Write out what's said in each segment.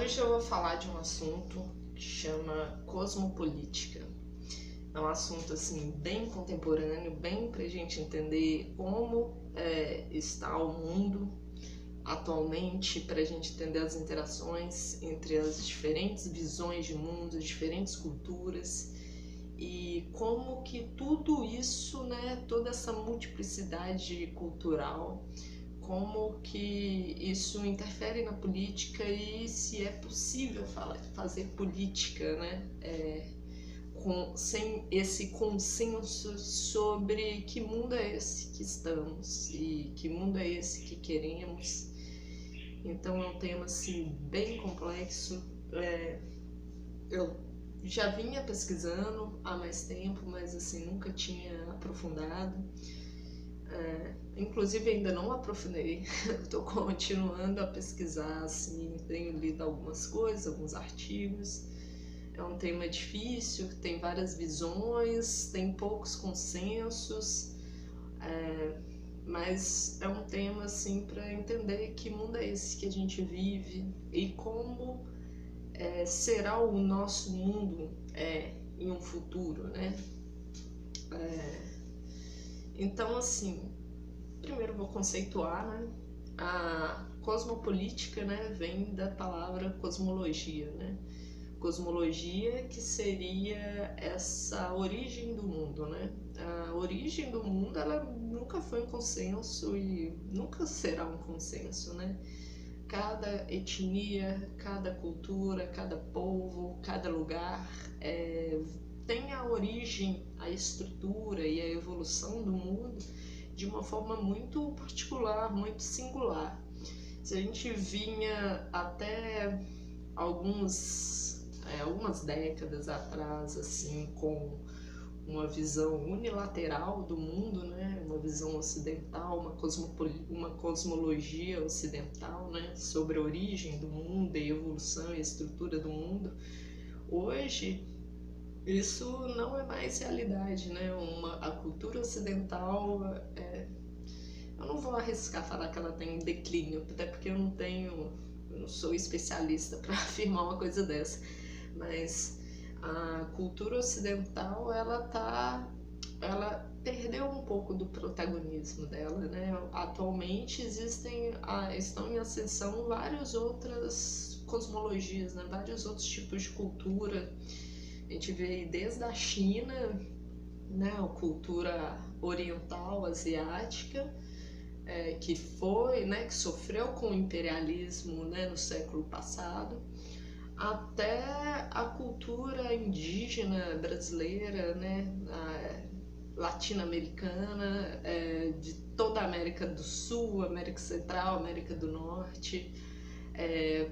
Hoje eu vou falar de um assunto que chama cosmopolítica. É um assunto assim bem contemporâneo, bem para a gente entender como está o mundo atualmente, para a gente entender as interações entre as diferentes visões de mundo, as diferentes culturas e como que tudo isso, né, toda essa multiplicidade cultural, como que isso interfere na política e se é possível fazer política, né, sem esse consenso sobre que mundo é esse que estamos e que mundo é esse que queremos. Então é um tema assim bem complexo. Eu já vinha pesquisando há mais tempo, mas assim nunca tinha aprofundado. Inclusive ainda não aprofundei, estou continuando a pesquisar, assim, tenho lido algumas coisas, alguns artigos. É um tema difícil, tem várias visões, tem poucos consensos, mas é um tema assim para entender que mundo é esse que a gente vive e como será o nosso mundo em um futuro, né? Então, assim, primeiro vou conceituar, né? A cosmopolítica, né, vem da palavra cosmologia, né? Cosmologia que seria essa origem do mundo, né? A origem do mundo, ela nunca foi um consenso e nunca será um consenso, né? Cada etnia, cada cultura, cada povo, cada lugar tem a origem, a estrutura e a evolução do mundo de uma forma muito particular, muito singular. Se a gente vinha até algumas décadas atrás, assim, com uma visão unilateral do mundo, né? Uma visão ocidental, uma cosmologia ocidental, né? Sobre a origem do mundo, a evolução e a estrutura do mundo. Hoje, isso não é mais realidade, né? A cultura ocidental, eu não vou arriscar falar que ela tem declínio, até porque eu não sou especialista para afirmar uma coisa dessa, mas a cultura ocidental, ela perdeu um pouco do protagonismo dela, né? Atualmente estão em ascensão várias outras cosmologias, né? Vários outros tipos de cultura. A gente vê desde a China, né, a cultura oriental, asiática, que sofreu com o imperialismo, né, no século passado, até a cultura indígena brasileira, né, latino-americana, de toda a América do Sul, América Central, América do Norte,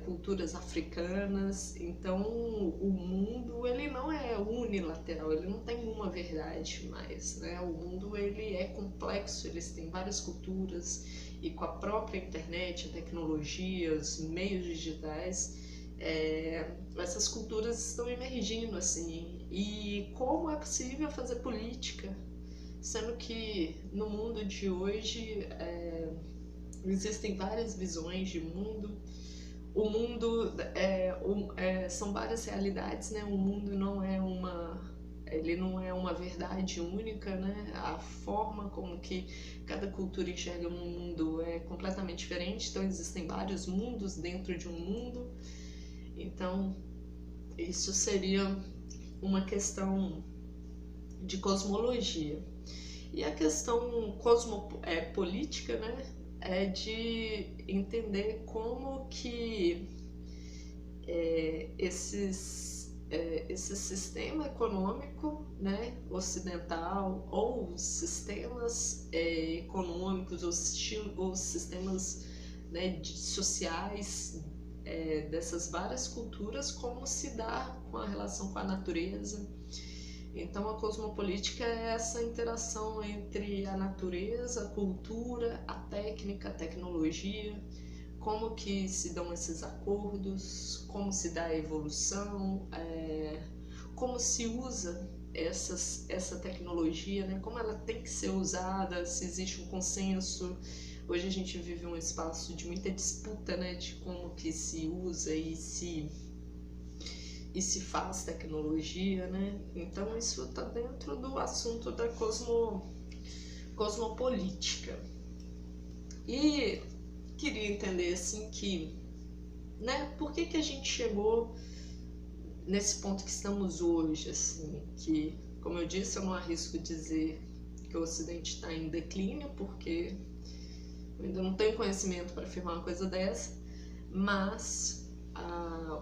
culturas africanas. Então o mundo, ele não é unilateral, ele não tem uma verdade mais, né? O mundo, ele é complexo, eles têm várias culturas e com a própria internet, a tecnologia, os meios digitais, essas culturas estão emergindo assim. E como é possível fazer política, sendo que no mundo de hoje existem várias visões de mundo. O mundo são várias realidades, né? O mundo não é uma verdade única, né? A forma como que cada cultura enxerga um mundo é completamente diferente, então existem vários mundos dentro de um mundo. Então isso seria uma questão de cosmologia. E a questão política, né, é de entender como que esse sistema econômico, né, ocidental, ou sistemas econômicos, ou sistemas, né, sociais dessas várias culturas, como se dá com a relação com a natureza. Então a cosmopolítica é essa interação entre a natureza, a cultura, a técnica, a tecnologia, como que se dão esses acordos, como se dá a evolução, como se usa essa tecnologia, né? Como ela tem que ser usada, se existe um consenso, Hoje a gente vive um espaço de muita disputa, né, de como que se usa e se faz tecnologia, né? Então isso está dentro do assunto da cosmopolítica. E queria entender assim que, né, por que a gente chegou nesse ponto que estamos hoje, assim, que, como eu disse, eu não arrisco dizer que o Ocidente está em declínio, porque eu ainda não tenho conhecimento para afirmar uma coisa dessa, mas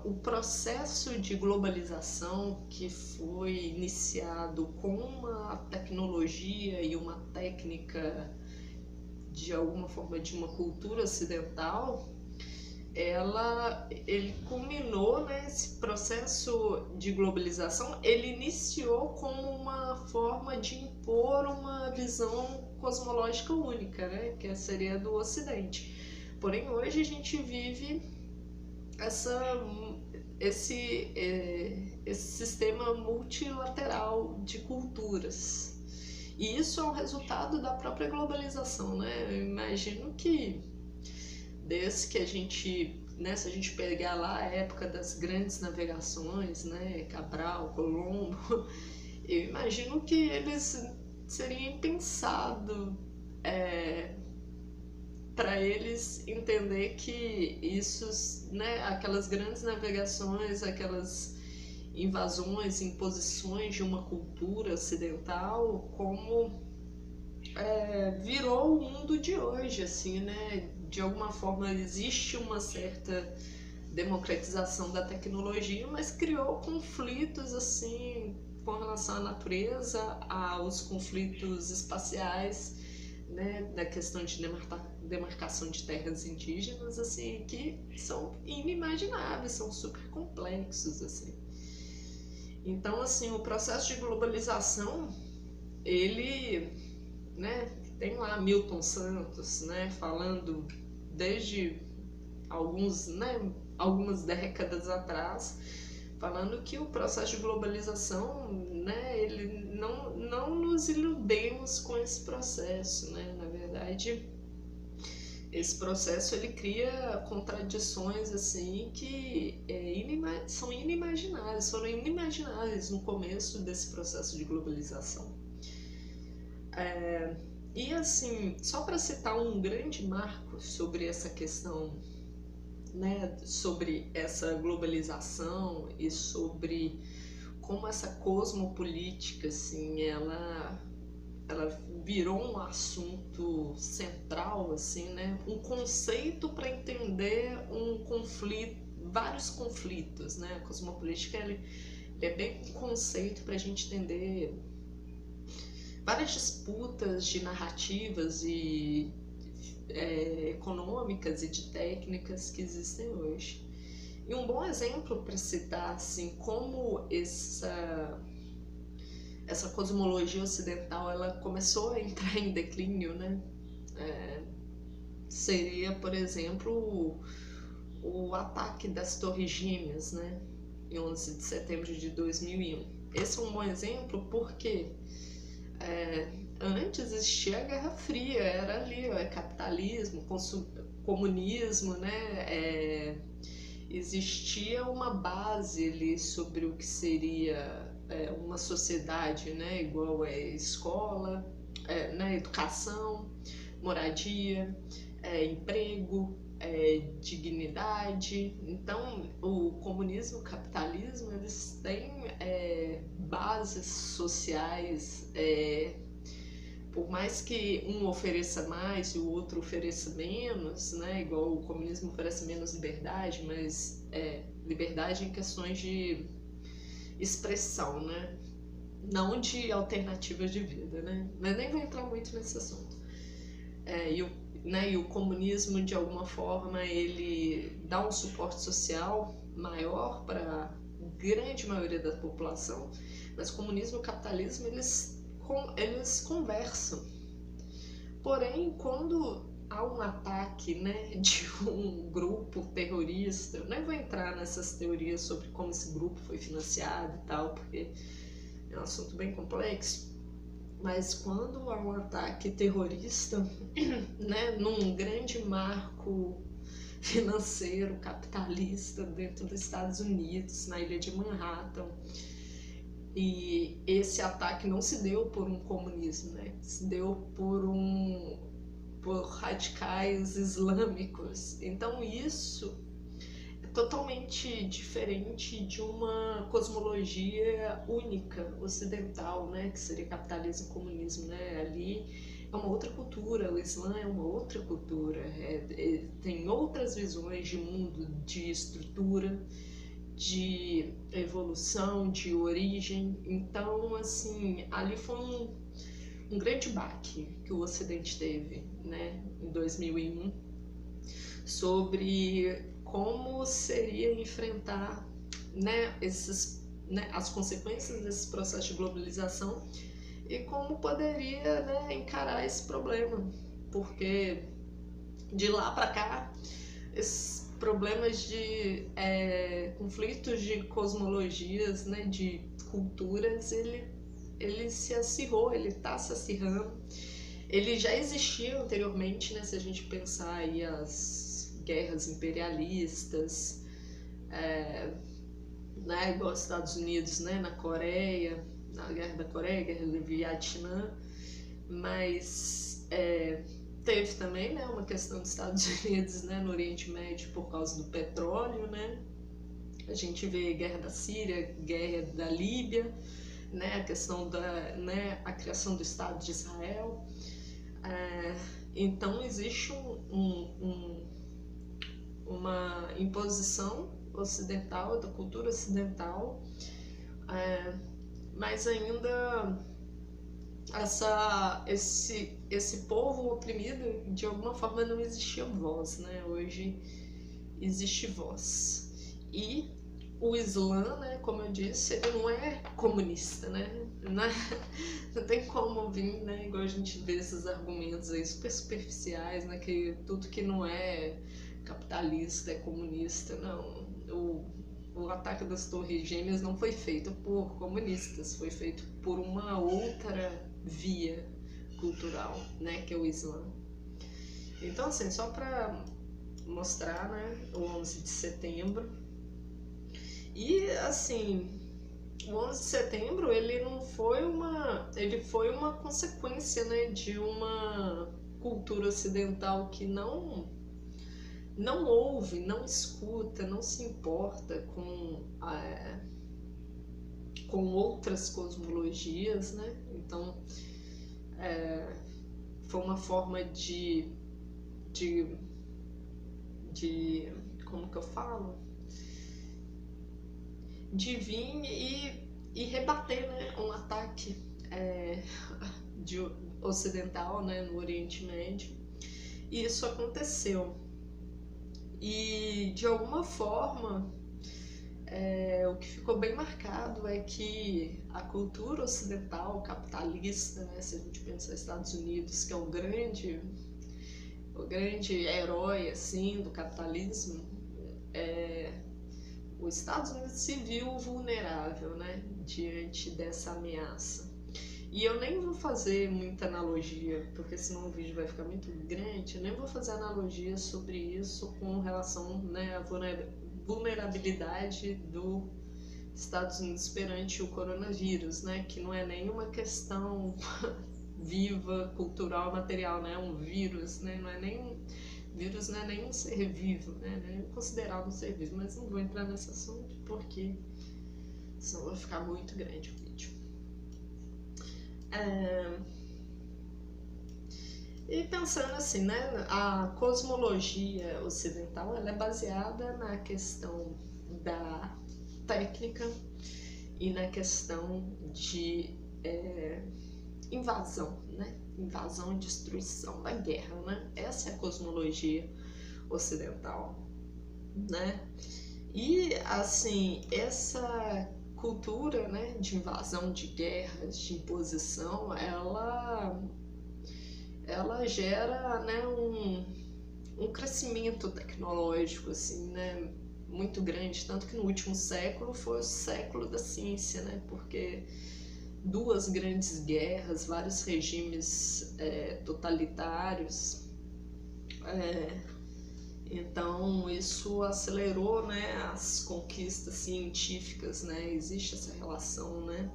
o processo de globalização que foi iniciado com uma tecnologia e uma técnica, de alguma forma, de uma cultura ocidental, ele culminou, né, esse processo de globalização, ele iniciou como uma forma de impor uma visão cosmológica única, né, que seria do Ocidente. Porém, hoje a gente vive esse sistema multilateral de culturas. E isso é um resultado da própria globalização, né? Eu imagino que desde que a gente, né, se a gente pegar lá a época das grandes navegações, né, Cabral, Colombo, eu imagino que eles seriam impensados para eles entender que isso, né, aquelas grandes navegações, aquelas invasões, imposições de uma cultura ocidental, como virou o mundo de hoje, assim, né? De alguma forma existe uma certa democratização da tecnologia, mas criou conflitos assim com relação à natureza, aos conflitos espaciais, né, da questão de demarcação de terras indígenas, assim, que são inimagináveis, são super complexos, assim. Então, assim, o processo de globalização, ele, né, tem lá Milton Santos, né, falando desde algumas décadas atrás, falando que o processo de globalização, né, ele não nos iludemos com esse processo, né? Na verdade, esse processo ele cria contradições assim que são inimagináveis, foram inimagináveis no começo desse processo de globalização. E assim, só para citar um grande marco sobre essa questão, né, sobre essa globalização e sobre como essa cosmopolítica, assim, ela virou um assunto central, assim, né, um conceito para entender um conflito, vários conflitos, né, a cosmopolítica ele é bem um conceito para a gente entender várias disputas de narrativas e econômicas e de técnicas que existem hoje. E um bom exemplo para citar assim, como essa cosmologia ocidental ela começou a entrar em declínio, né? Seria, por exemplo, o ataque das Torres Gêmeas, né? Em 11 de setembro de 2001. Esse é um bom exemplo porque antes existia a Guerra Fria, era ali, capitalismo, comunismo, né? Existia uma base ali sobre o que seria uma sociedade, né? Igual escola, né? Educação, moradia, emprego, dignidade. Então, o comunismo e o capitalismo eles têm bases sociais. Por mais que um ofereça mais e o outro ofereça menos, né? Igual o comunismo oferece menos liberdade, mas liberdade em questões de expressão, né? Não de alternativas de vida, né? Mas nem vou entrar muito nesse assunto. E o comunismo, de alguma forma, ele dá um suporte social maior para a grande maioria da população, mas o comunismo e o capitalismo, eles conversam. Porém, quando há um ataque, né, de um grupo terrorista, eu nem vou entrar nessas teorias sobre como esse grupo foi financiado e tal, porque é um assunto bem complexo, Mas quando há um ataque terrorista, né, num grande marco financeiro, capitalista, dentro dos Estados Unidos, na ilha de Manhattan, e esse ataque não se deu por um comunismo, né, se deu por radicais islâmicos. Então isso é totalmente diferente de uma cosmologia única, ocidental, né, que seria capitalismo e comunismo, né, ali é uma outra cultura, o Islã é uma outra cultura, tem outras visões de mundo, de estrutura, de evolução, de origem. Então, assim, ali foi um grande baque que o Ocidente teve, né, em 2001, sobre como seria enfrentar, né, as consequências desse processo de globalização e como poderia, né, encarar esse problema, porque de lá para cá esses problemas de conflitos de cosmologias, né, de culturas, ele se acirrou, ele está se acirrando. Ele já existia anteriormente, né, se a gente pensar aí as guerras imperialistas, né, igual os Estados Unidos, né, na Coreia, na Guerra da Coreia, Guerra do Vietnã, mas teve também, né, uma questão dos Estados Unidos, né, no Oriente Médio por causa do petróleo, né? A gente vê guerra da Síria, guerra da Líbia, né, a questão né, a criação do Estado de Israel. Então existe uma imposição ocidental, da cultura ocidental, mas ainda esse povo oprimido, de alguma forma não existia voz, né? Hoje existe voz. E o Islã, né, como eu disse, ele não é comunista, né? Não tem como vir, né, igual a gente vê esses argumentos aí super superficiais, né, que tudo que não é capitalista é comunista. Não, o ataque das Torres Gêmeas não foi feito por comunistas, foi feito por uma outra via cultural, né, que é o Islã. Então, assim, só para mostrar, né, o 11 de setembro. E, assim, o 11 de setembro, ele foi uma consequência, né, de uma cultura ocidental que não ouve, não escuta, não se importa com outras cosmologias, né? Então, foi uma forma de como que eu falo? De vir e rebater, né, um ataque ocidental, né, no Oriente Médio. E isso aconteceu. E, de alguma forma, o que ficou bem marcado é que a cultura ocidental, capitalista, né, se a gente pensar nos Estados Unidos, que é o grande herói assim, do capitalismo, os Estados Unidos se viu vulnerável, né, diante dessa ameaça. E eu nem vou fazer muita analogia, porque senão o vídeo vai ficar muito grande, eu nem vou fazer analogia sobre isso com relação, né, à vulnerabilidade dos Estados Unidos perante o coronavírus, né, que não é nenhuma questão viva, cultural, material, né, é um vírus, né, vírus não é nem um ser vivo, né, nem considerado um ser vivo, mas não vou entrar nesse assunto porque senão vai ficar muito grande o vídeo. E pensando assim, né, a cosmologia ocidental, ela é baseada na questão da técnica e na questão de invasão, né? Invasão e destruição, da guerra, né? Essa é a cosmologia ocidental, né? E, assim, essa cultura, né, de invasão, de guerras, de imposição, ela gera, né, um crescimento tecnológico, assim, né, muito grande, tanto que no último século foi o século da ciência, né? Porque duas grandes guerras, vários regimes totalitários. Então isso acelerou, né, as conquistas científicas, né? Existe essa relação, né,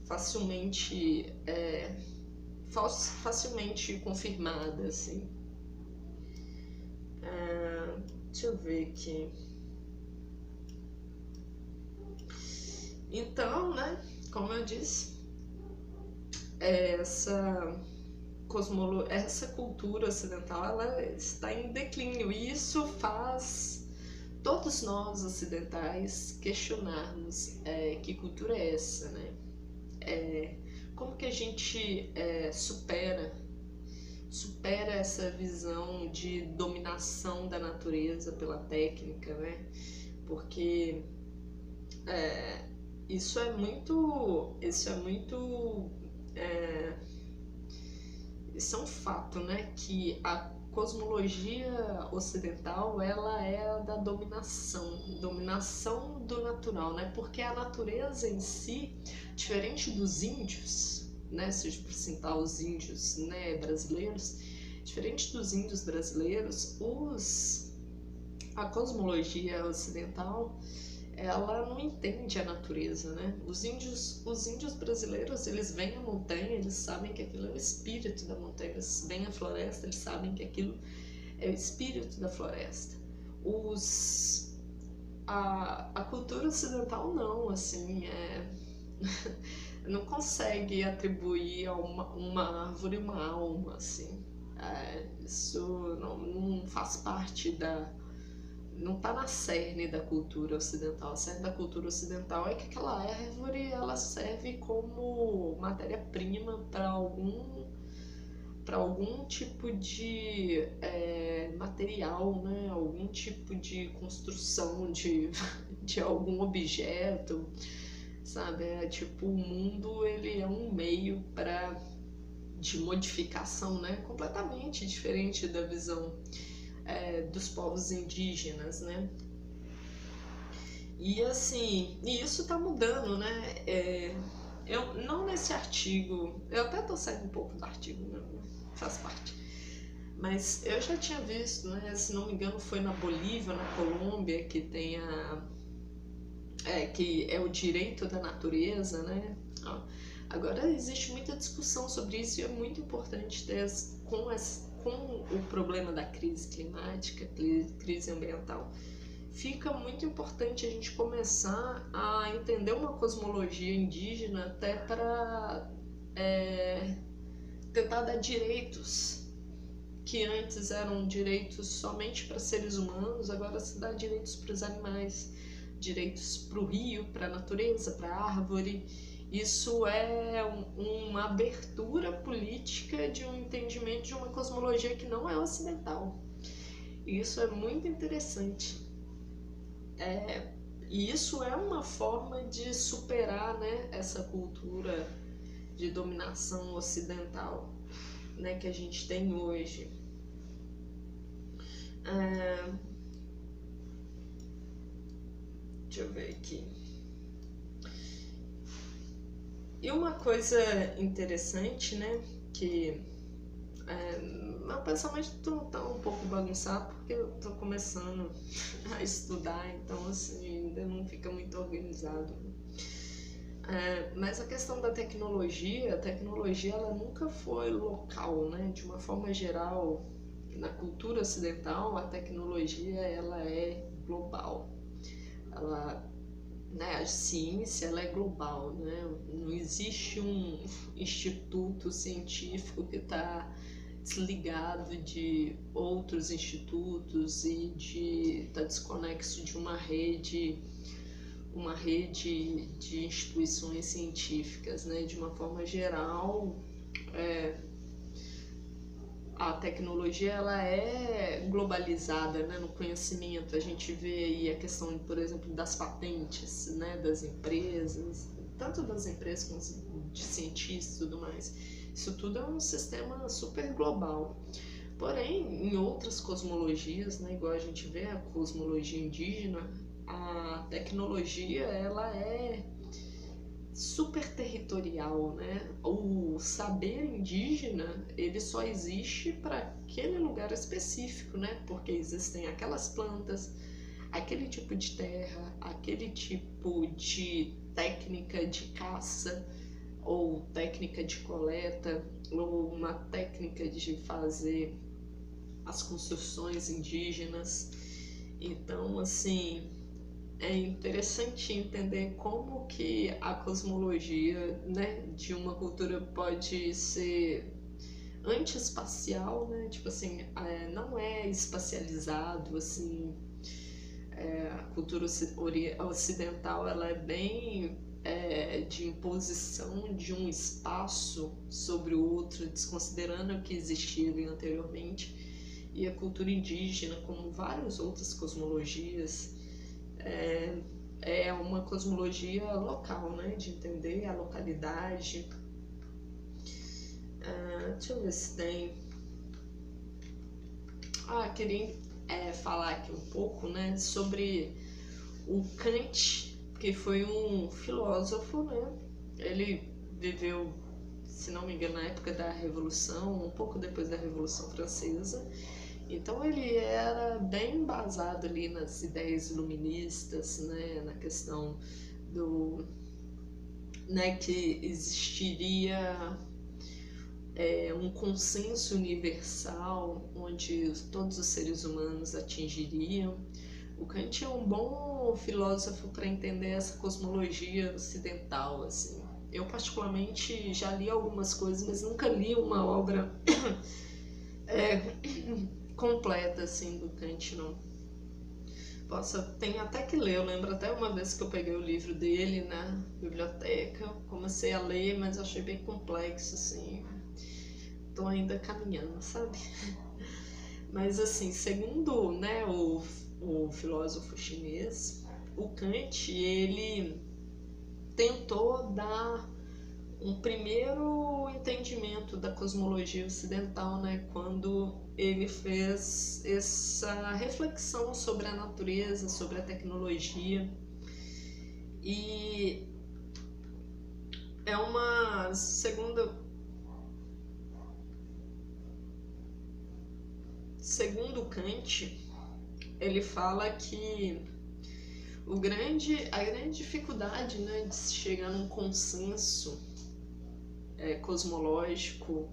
facilmente confirmada, assim. Deixa eu ver aqui. Então, né, como eu disse, essa cultura ocidental, ela está em declínio, e isso faz todos nós ocidentais questionarmos que cultura é essa, né? Como que a gente supera essa visão de dominação da natureza pela técnica, né? Porque isso é um fato, né? Que a cosmologia ocidental, ela é da dominação do natural, né? Porque a natureza em si, diferente dos índios, né? Se a gente citar os índios, né, brasileiros, diferente dos índios brasileiros, a cosmologia ocidental, ela não entende a natureza, né? Os índios brasileiros, eles veem a montanha, eles sabem que aquilo é o espírito da montanha. Eles veem a floresta, eles sabem que aquilo é o espírito da floresta. A cultura ocidental não, assim, não consegue atribuir a uma árvore uma alma, assim. Isso não faz parte não está na cerne da cultura ocidental. A cerne da cultura ocidental é que aquela árvore, ela serve como matéria-prima para algum tipo de material, né? Algum tipo de construção de algum objeto, sabe? Tipo, o mundo, ele é um meio de modificação, né? Completamente diferente da visão dos povos indígenas, né? E assim, isso tá mudando, né? Eu não nesse artigo, eu até tô saindo um pouco do artigo, né? Faz parte. Mas eu já tinha visto, né? Se não me engano, foi na Bolívia, na Colômbia, que tem que é o direito da natureza, né? Agora existe muita discussão sobre isso, e é muito importante ter com o problema da crise climática, crise ambiental, fica muito importante a gente começar a entender uma cosmologia indígena, até para tentar dar direitos que antes eram direitos somente para seres humanos, agora se dá direitos para os animais, direitos para o rio, para a natureza, para a árvore. Isso é uma abertura política de um entendimento de uma cosmologia que não é ocidental. E isso é muito interessante. E isso é uma forma de superar, né, essa cultura de dominação ocidental, né, que a gente tem hoje. Deixa eu ver aqui. E uma coisa interessante, né, que meu pensamento tá um pouco bagunçado porque eu tô começando a estudar, então assim, ainda não fica muito organizado. Mas a questão da tecnologia, ela nunca foi local, né? De uma forma geral, na cultura ocidental, a tecnologia, ela é global. A ciência, ela é global, né? Não existe um instituto científico que está desligado de outros institutos e está desconexo de uma rede de instituições científicas, né? De uma forma geral, a tecnologia, ela é globalizada, né, no conhecimento. A gente vê aí a questão, por exemplo, das patentes, né, das empresas, tanto das empresas como de cientistas e tudo mais. Isso tudo é um sistema super global. Porém, em outras cosmologias, né, igual a gente vê a cosmologia indígena, a tecnologia, ela é super territorial, né? O saber indígena, ele só existe para aquele lugar específico, né? Porque existem aquelas plantas, aquele tipo de terra, aquele tipo de técnica de caça, ou técnica de coleta, ou uma técnica de fazer as construções indígenas. Então, assim, é interessante entender como que a cosmologia, né, de uma cultura pode ser anti-espacial, né? Tipo assim, não é espacializado, assim. A cultura ocidental, ela é bem de imposição de um espaço sobre o outro, desconsiderando o que existia ali anteriormente. E a cultura indígena, como várias outras cosmologias, é uma cosmologia local, né? De entender a localidade. Deixa eu ver se tem. Queria falar aqui um pouco, né, sobre o Kant, que foi um filósofo, né? Ele viveu, se não me engano, na época da Revolução, um pouco depois da Revolução Francesa. Então ele era bem embasado ali nas ideias iluministas, né, na questão do, né, que existiria um consenso universal onde todos os seres humanos atingiriam. O Kant é um bom filósofo para entender essa cosmologia ocidental, assim. Eu particularmente já li algumas coisas, mas nunca li uma obra completa assim do Kant, não. Tem até que ler. Eu lembro até uma vez que eu peguei o livro dele na biblioteca, comecei a ler, mas achei bem complexo, assim. Tô ainda caminhando, sabe? Mas assim, segundo, né, o filósofo chinês, o Kant, ele tentou dar um primeiro entendimento da cosmologia ocidental, né, quando ele fez essa reflexão sobre a natureza, sobre a tecnologia. E é uma segundo Kant, ele fala que a grande dificuldade, né, de se chegar num consenso cosmológico,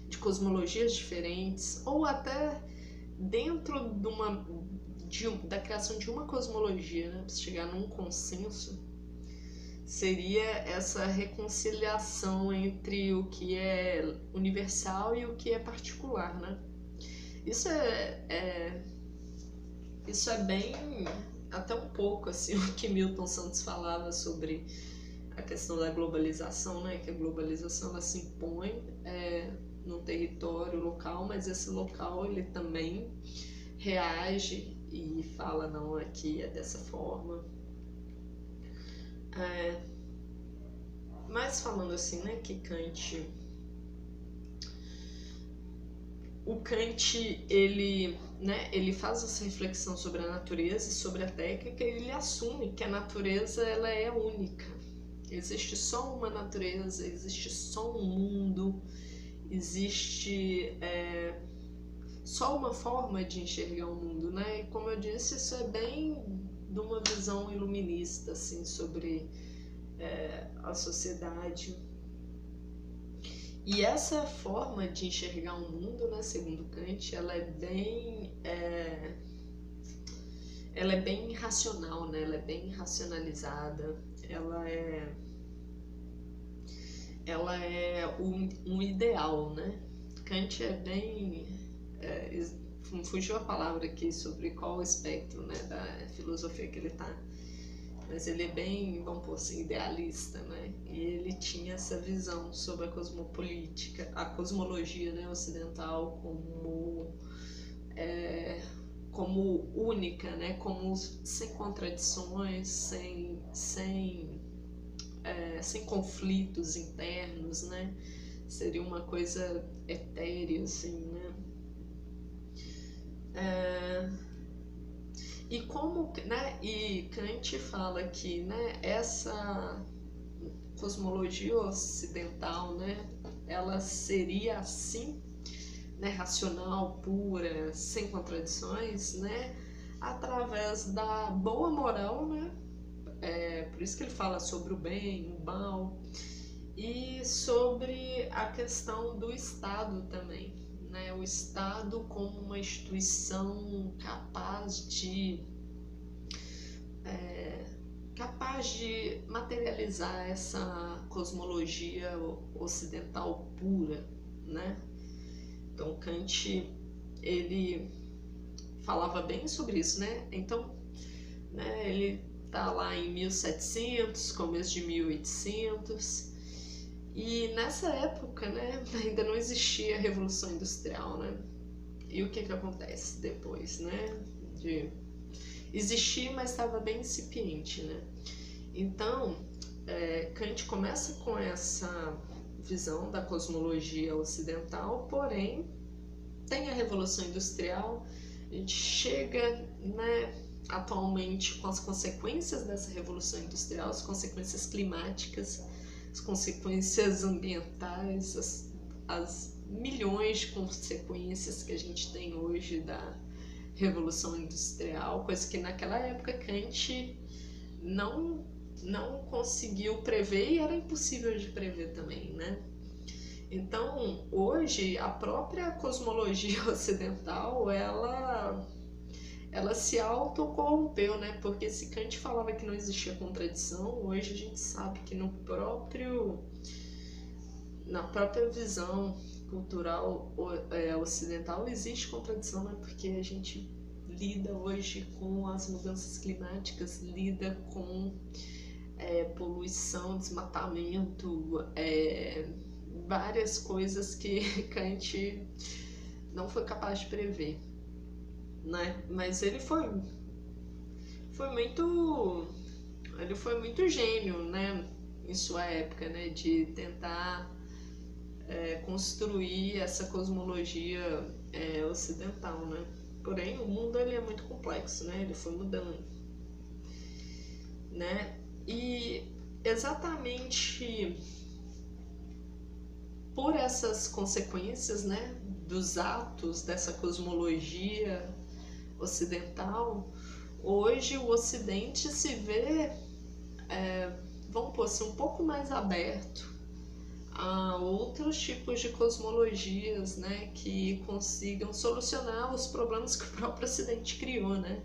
de cosmologias diferentes, ou até dentro da criação de uma cosmologia, né, para chegar num consenso, seria essa reconciliação entre o que é universal e o que é particular, né? Isso é bem, até um pouco assim, o que Milton Santos falava sobre a questão da globalização, né? Que a globalização ela se impõe no território local, mas esse local ele também reage e fala, não, aqui é dessa forma. Mas falando assim, né, que o Kant, ele faz essa reflexão sobre a natureza e sobre a técnica, e ele assume que a natureza ela é única. Existe só uma natureza, existe só um mundo, existe só uma forma de enxergar o mundo, né? E como eu disse, isso é bem de uma visão iluminista, assim, sobre a sociedade. E essa forma de enxergar o mundo, né, segundo Kant, ela é bem racional, né? Ela é bem racionalizada, ela é um ideal, né? Kant é bem... fugiu a palavra aqui sobre qual espectro, né, da filosofia que ele está, mas ele é bem, vamos pôr assim, idealista, né? E ele tinha essa visão sobre a cosmopolítica, a cosmologia, né, ocidental como única, né? Como sem contradições, sem conflitos internos, né? Seria uma coisa etérea, assim, né? E como, né? E Kant fala que, né? cosmologia ocidental, né, ela seria assim, né, racional, pura, sem contradições, né, através da boa moral, né, por isso que ele fala sobre o bem, o mal, e sobre a questão do Estado também, né, o Estado como uma instituição capaz de materializar essa cosmologia ocidental pura, né? Então Kant, ele falava bem sobre isso, né? Então, né, ele tá lá em 1700, começo de 1800, e nessa época, né, ainda não existia a Revolução Industrial, né? E o que acontece depois, né? Existia, mas estava bem incipiente, né? Então, Kant começa com essa visão da cosmologia ocidental, porém, tem a Revolução Industrial, a gente chega, né, atualmente com as consequências dessa Revolução Industrial, as consequências climáticas, as consequências ambientais, as milhões de consequências que a gente tem hoje da Revolução Industrial, coisa que naquela época Kant não conseguiu prever e era impossível de prever também, né? Então, hoje, a própria cosmologia ocidental, ela se autocorrompeu, né? Porque se Kant falava que não existia contradição, hoje a gente sabe que na própria visão cultural ocidental existe contradição, né? Porque a gente lida hoje com as mudanças climáticas, lida com poluição, desmatamento, várias coisas que Kant não foi capaz de prever, né? Mas ele foi muito gênio, né? Em sua época, né? De tentar construir essa cosmologia ocidental, né? Porém, o mundo ele é muito complexo, né? Ele foi mudando, né? E exatamente por essas consequências, né, dos atos dessa cosmologia ocidental, hoje o Ocidente se vê, vamos pôr assim, um pouco mais aberto a outros tipos de cosmologias, né, que consigam solucionar os problemas que o próprio Ocidente criou, né?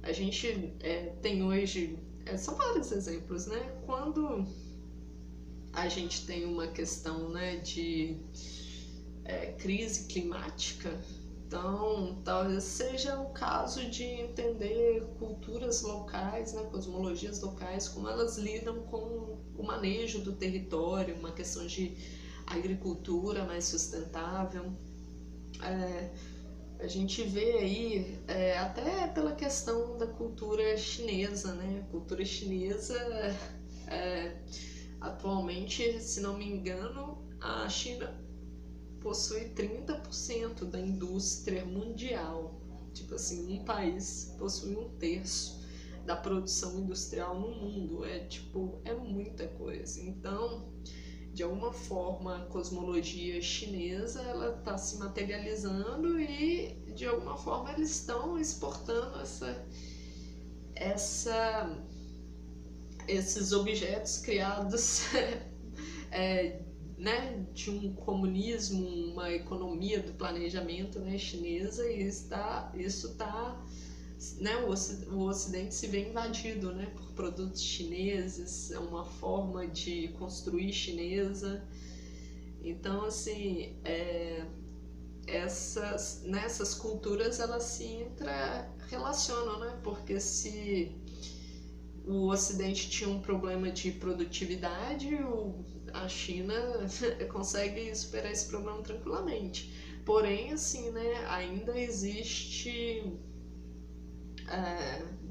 A gente tem hoje, são vários exemplos, né? Quando a gente tem uma questão, né, de crise climática, então talvez seja o caso de entender culturas locais, né, cosmologias locais, como elas lidam com o manejo do território, uma questão de agricultura mais sustentável. A gente vê aí, até pela questão da cultura chinesa, né? A cultura chinesa, atualmente, se não me engano, a China possui 30% da indústria mundial. Tipo assim, um país possui 1/3 da produção industrial no mundo. É muita coisa. Então, de alguma forma, a cosmologia chinesa ela está se materializando e de alguma forma eles estão exportando esses objetos criados né, de um comunismo, uma economia do planejamento, né, chinesa, e isso está, né, o Ocidente se vê invadido, né, por produtos chineses, é uma forma de construir chinesa. Então, assim, essas culturas elas se intra-relacionam, né, porque se o Ocidente tinha um problema de produtividade, a China consegue superar esse problema tranquilamente. Porém, assim, né, ainda existe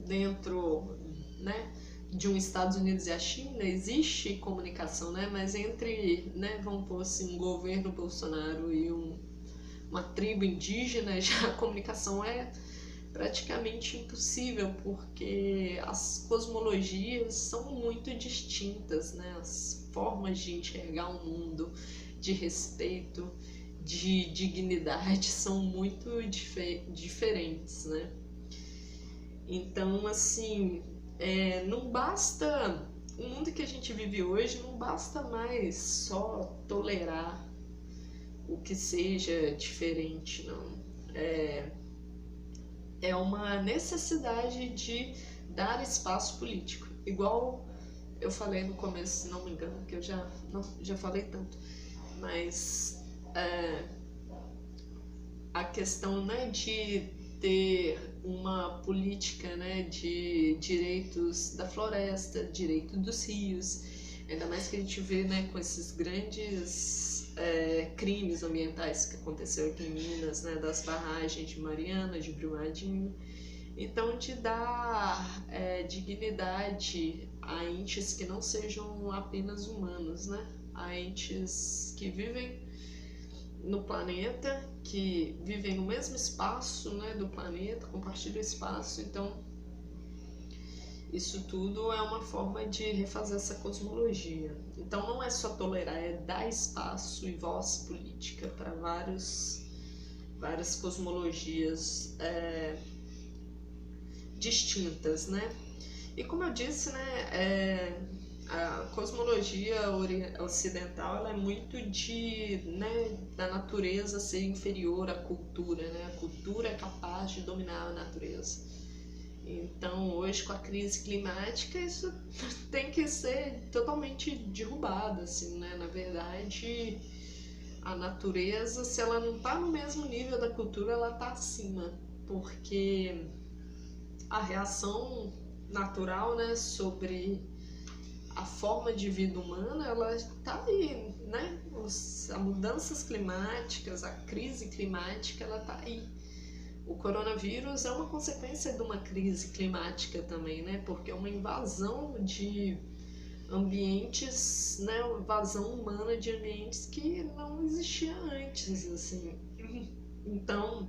dentro, né, de um Estados Unidos e a China, existe comunicação, né, mas entre, né, vamos pôr assim, um governo Bolsonaro e uma tribo indígena, já a comunicação é praticamente impossível, porque as cosmologias são muito distintas, né? As formas de enxergar o mundo, de respeito, de dignidade são muito diferentes, né? Então, assim, não basta, o mundo que a gente vive hoje não basta mais só tolerar o que seja diferente, não. É uma necessidade de dar espaço político. Igual eu falei no começo, se não me engano, que eu já falei tanto, mas a questão, né, de ter uma política, né, de direitos da floresta, direito dos rios, ainda mais que a gente vê, né, com esses grandes crimes ambientais que aconteceu aqui em Minas, né, das barragens de Mariana, de Brumadinho. Então, de dar dignidade a entes que não sejam apenas humanos, né, a entes que vivem no planeta, que vivem no mesmo espaço, né, do planeta, compartilham espaço. Então, isso tudo é uma forma de refazer essa cosmologia. Então, não é só tolerar, é dar espaço e voz política para várias cosmologias distintas, né? E como eu disse, né, a cosmologia ocidental ela é muito da natureza ser inferior à cultura, né? A cultura é capaz de dominar a natureza. Então, hoje, com a crise climática, isso tem que ser totalmente derrubado, assim, né? Na verdade, a natureza, se ela não está no mesmo nível da cultura, ela está acima, porque a reação natural, né, sobre a forma de vida humana, ela está aí, né? As mudanças climáticas, a crise climática, ela está aí. O coronavírus é uma consequência de uma crise climática também, né? Porque é uma invasão de ambientes, né? Uma invasão humana de ambientes que não existia antes, assim. Então,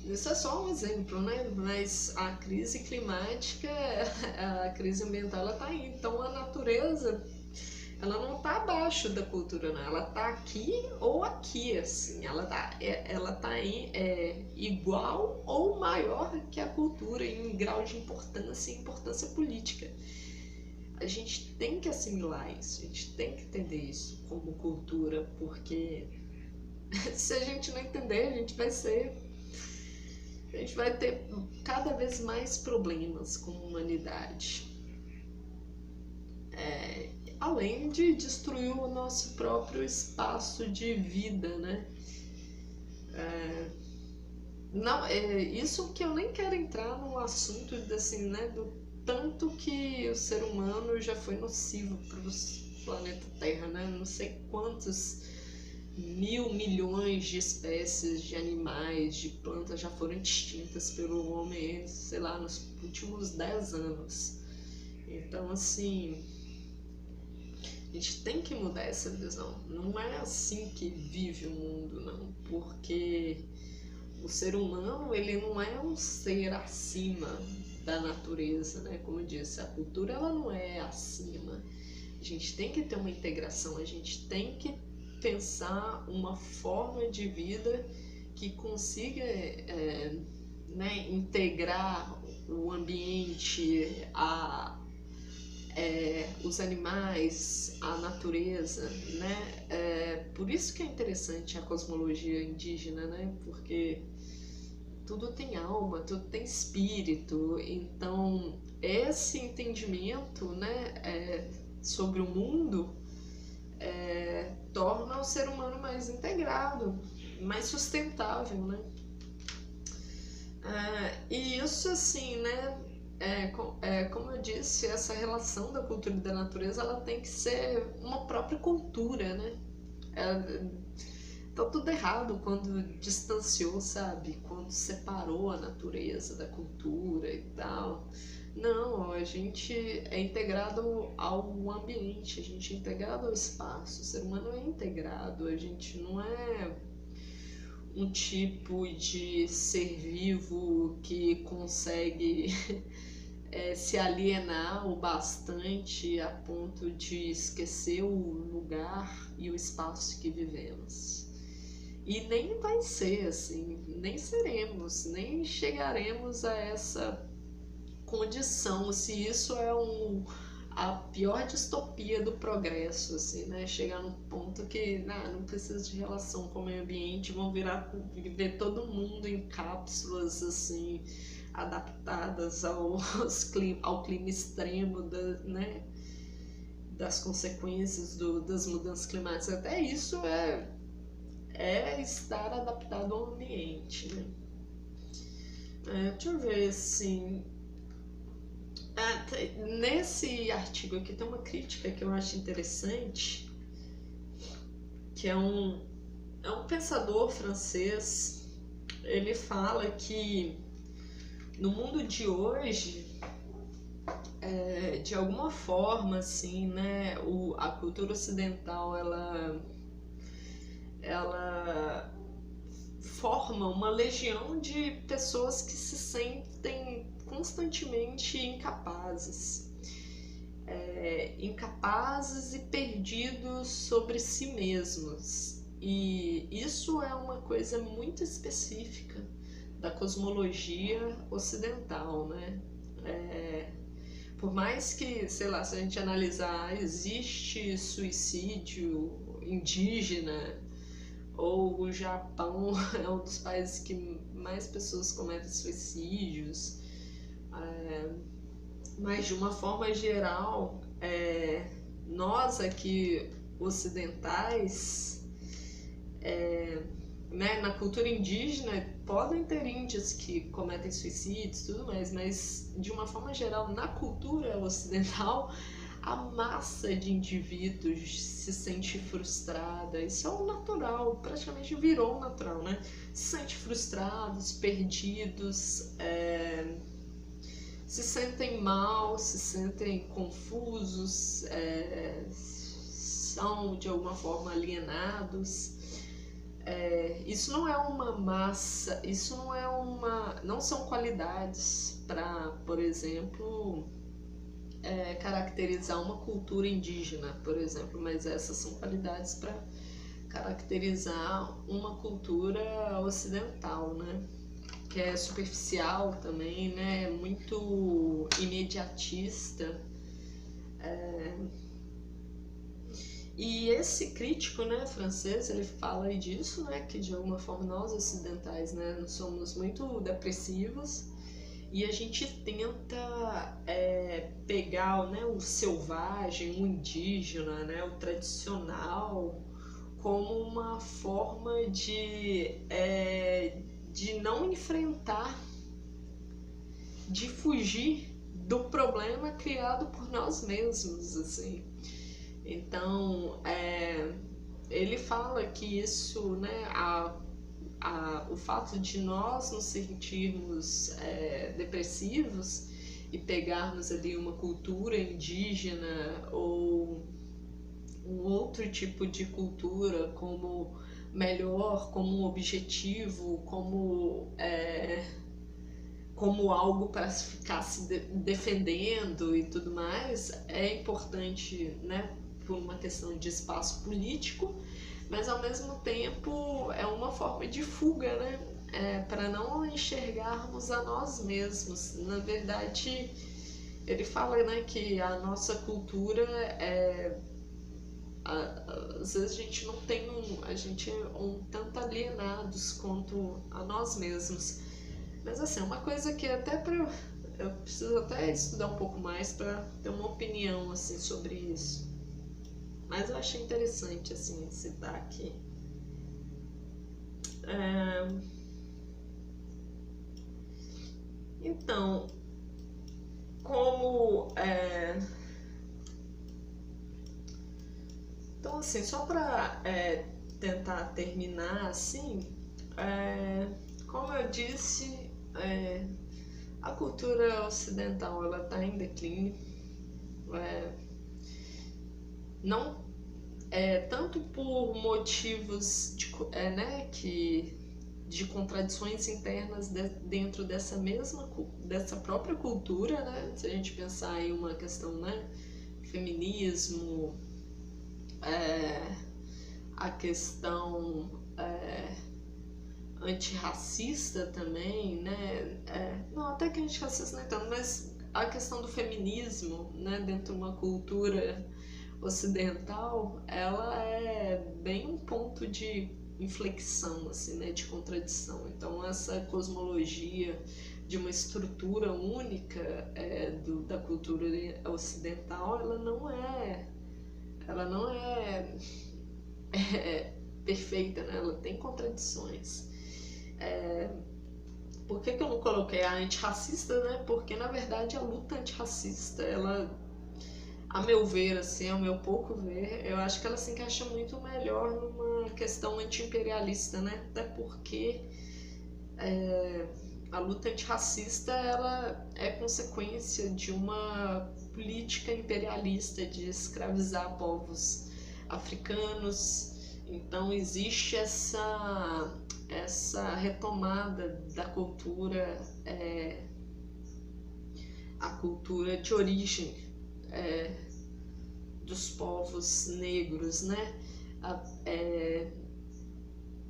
isso é só um exemplo, né? Mas a crise climática, a crise ambiental, ela tá aí. Então a natureza, ela não tá abaixo da cultura, não. Ela tá aqui ou aqui, assim. Ela tá aí, igual ou maior que a cultura em grau de importância e importância política. A gente tem que assimilar isso, a gente tem que entender isso como cultura, porque se a gente não entender, a gente vai ter cada vez mais problemas com a humanidade. Além de destruir o nosso próprio espaço de vida, né? Isso que eu nem quero entrar no assunto assim, né, do tanto que o ser humano já foi nocivo para o planeta Terra, né? Não sei quantos milhões de espécies de animais, de plantas já foram extintas pelo homem, sei lá, nos últimos 10 anos. Então, assim, a gente tem que mudar essa visão. Não é assim que vive o mundo, não, porque o ser humano, ele não é um ser acima da natureza, né? Como eu disse, a cultura, ela não é acima. A gente tem que ter uma integração, a gente tem que pensar uma forma de vida que consiga né, integrar o ambiente, os animais, a natureza, né? Por isso que é interessante a cosmologia indígena, né? Porque tudo tem alma, tudo tem espírito. Então, esse entendimento, né, sobre o mundo torna o ser humano mais integrado, mais sustentável, né? E isso, assim, né, como eu disse, essa relação da cultura e da natureza, ela tem que ser uma própria cultura, né? Tá tudo errado quando distanciou, sabe? Quando separou a natureza da cultura e tal. Não, a gente é integrado ao ambiente, a gente é integrado ao espaço, o ser humano é integrado, a gente não é um tipo de ser vivo que consegue se alienar o bastante a ponto de esquecer o lugar e o espaço que vivemos. E nem vai ser assim, nem seremos, nem chegaremos a essa condição, se isso é a pior distopia do progresso, assim, né? Chegar num ponto que não precisa de relação com o meio ambiente, vão viver todo mundo em cápsulas, assim, adaptadas ao clima extremo, né? Das consequências das mudanças climáticas. Até isso é estar adaptado ao ambiente, né? Deixa eu ver, assim... nesse artigo aqui tem uma crítica que eu acho interessante, que é um pensador francês. Ele fala que no mundo de hoje, de alguma forma, assim, né, a cultura ocidental, ela forma uma legião de pessoas que se sentem constantemente incapazes e perdidos sobre si mesmos. E isso é uma coisa muito específica da cosmologia ocidental, né? Por mais que, sei lá, se a gente analisar, existe suicídio indígena, ou o Japão é um dos países que mais pessoas cometem suicídios, mas de uma forma geral, nós aqui ocidentais, né, na cultura indígena, podem ter índios que cometem suicídios e tudo mais, mas de uma forma geral, na cultura ocidental, a massa de indivíduos se sente frustrada. Isso é o natural, praticamente virou o natural, né? Se sente frustrados, perdidos, se sentem mal, se sentem confusos, são de alguma forma alienados. Isso não é uma massa, isso não são qualidades para, por exemplo, caracterizar uma cultura indígena, por exemplo, mas essas são qualidades para caracterizar uma cultura ocidental, né? Que é superficial também, né? Muito imediatista. E esse crítico, né, francês, ele fala disso, né, que de alguma forma nós ocidentais, né, somos muito depressivos e a gente tenta pegar, né, o selvagem, o indígena, né, o tradicional, como uma forma de não enfrentar, de fugir do problema criado por nós mesmos, assim. Então, ele fala que isso, né, o fato de nós nos sentirmos depressivos e pegarmos ali uma cultura indígena ou um outro tipo de cultura como melhor, como um objetivo, como algo para ficar se defendendo e tudo mais, é importante, né, por uma questão de espaço político, mas ao mesmo tempo é uma forma de fuga, né, para não enxergarmos a nós mesmos. Na verdade, ele fala, né, que a nossa cultura às vezes a gente não tem a gente é tanto alienados quanto a nós mesmos. Mas assim, é uma coisa que até eu preciso até estudar um pouco mais para ter uma opinião assim sobre isso. Mas eu achei interessante assim citar aqui. Então, então assim, só para tentar terminar assim, como eu disse, a cultura ocidental ela está em declínio, não tanto por motivos né, que de contradições internas dentro dessa própria cultura, né? Se a gente pensar em uma questão, né, feminismo, a questão antirracista também, né? Não, até que antirracista não é tanto, mas a questão do feminismo, né, dentro de uma cultura ocidental, ela é bem um ponto de inflexão, assim, né, de contradição. Então essa cosmologia de uma estrutura única da cultura ocidental, ela não é perfeita, né? Ela tem contradições. Por que eu não coloquei a antirracista, né? Porque na verdade a luta antirracista, ela, a meu ver, assim, ao meu pouco ver, eu acho que ela se encaixa muito melhor numa questão anti-imperialista, né? Até porque a luta antirracista, ela é consequência de uma política imperialista de escravizar povos africanos. Então existe essa retomada da cultura, a cultura de origem dos povos negros, né?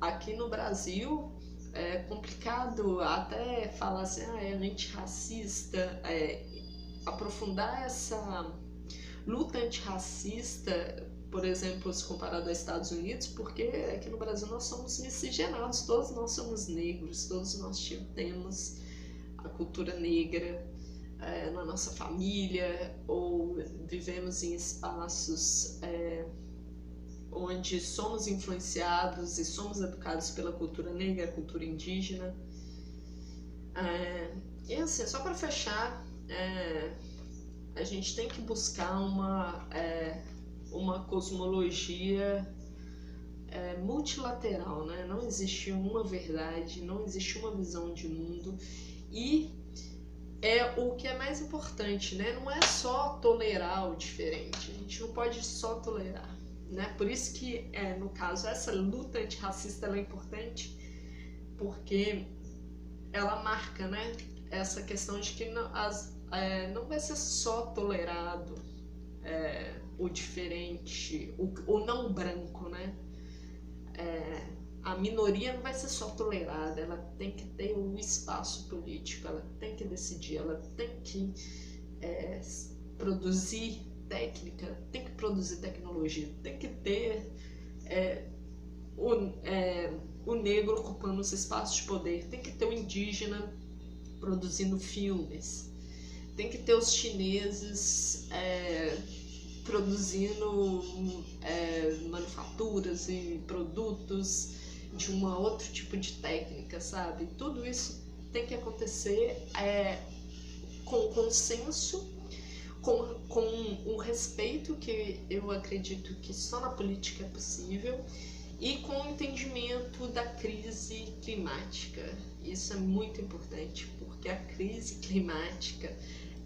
Aqui no Brasil é complicado até falar assim, é antirracista, aprofundar essa luta antirracista, por exemplo, se comparado aos Estados Unidos, porque aqui no Brasil nós somos miscigenados, todos nós somos negros, todos nós temos a cultura negra na nossa família, ou vivemos em espaços onde somos influenciados e somos educados pela cultura negra, a cultura indígena. E assim, só para fechar, a gente tem que buscar uma cosmologia multilateral, né? Não existe uma verdade, não existe uma visão de mundo, e o que é mais importante, né? Não é só tolerar o diferente, a gente não pode só tolerar, né? Por isso que, no caso, essa luta antirracista ela é importante, porque ela marca, né, essa questão de que não vai ser só tolerado o diferente, o não branco, né? A minoria não vai ser só tolerada, ela tem que ter um espaço político, ela tem que decidir, ela tem que produzir técnica, tem que produzir tecnologia, tem que ter o negro ocupando os espaços de poder, tem que ter o indígena produzindo filmes, tem que ter os chineses produzindo manufaturas e produtos de um outro tipo de técnica, sabe? Tudo isso tem que acontecer com consenso, com um respeito que eu acredito que só na política é possível, e com o entendimento da crise climática. Isso é muito importante, porque a crise climática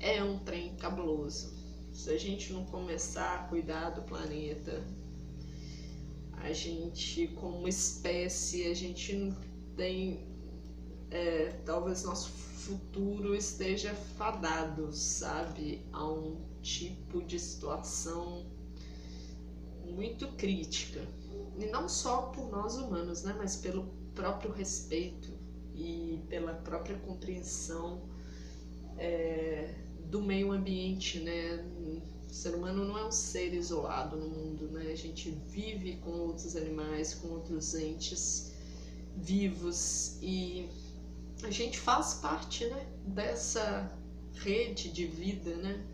é um trem cabuloso. Se a gente não começar a cuidar do planeta, a gente, como espécie, a gente não tem... talvez nosso futuro esteja fadado, sabe, a um tipo de situação muito crítica. E não só por nós humanos, né, mas pelo próprio respeito e pela própria compreensão do meio ambiente, né? O ser humano não é um ser isolado no mundo, né? A gente vive com outros animais, com outros entes vivos, e a gente faz parte, né, dessa rede de vida, né?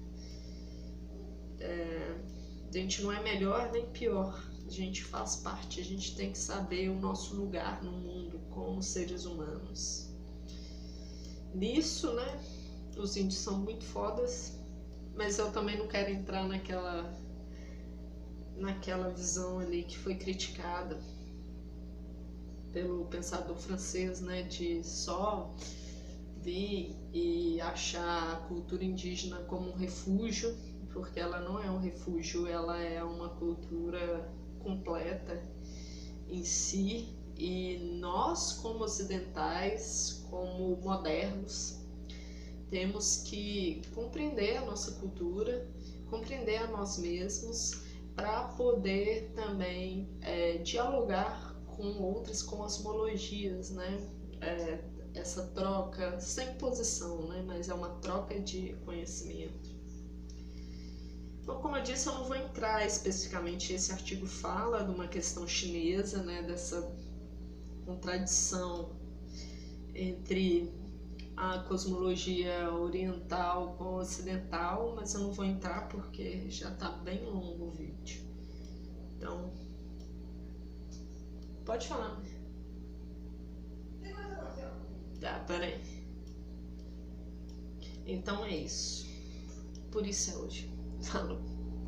A gente não é melhor nem pior, a gente faz parte, a gente tem que saber o nosso lugar no mundo como seres humanos. Nisso, né, os índios são muito fodas, mas eu também não quero entrar naquela visão ali que foi criticada pelo pensador francês, né, de só vir e achar a cultura indígena como um refúgio, porque ela não é um refúgio, ela é uma cultura completa em si, E nós, como ocidentais, como modernos, temos que compreender a nossa cultura, compreender a nós mesmos, para poder também dialogar com outras cosmologias, né? Essa troca sem posição, né? Mas é uma troca de conhecimento. Então, como eu disse, eu não vou entrar especificamente. Esse artigo fala de uma questão chinesa, né? Dessa contradição entre a cosmologia oriental com ocidental, mas eu não vou entrar porque já está bem longo o vídeo. Então, pode falar. Tá, peraí. Então é isso. Por isso é hoje. Falou.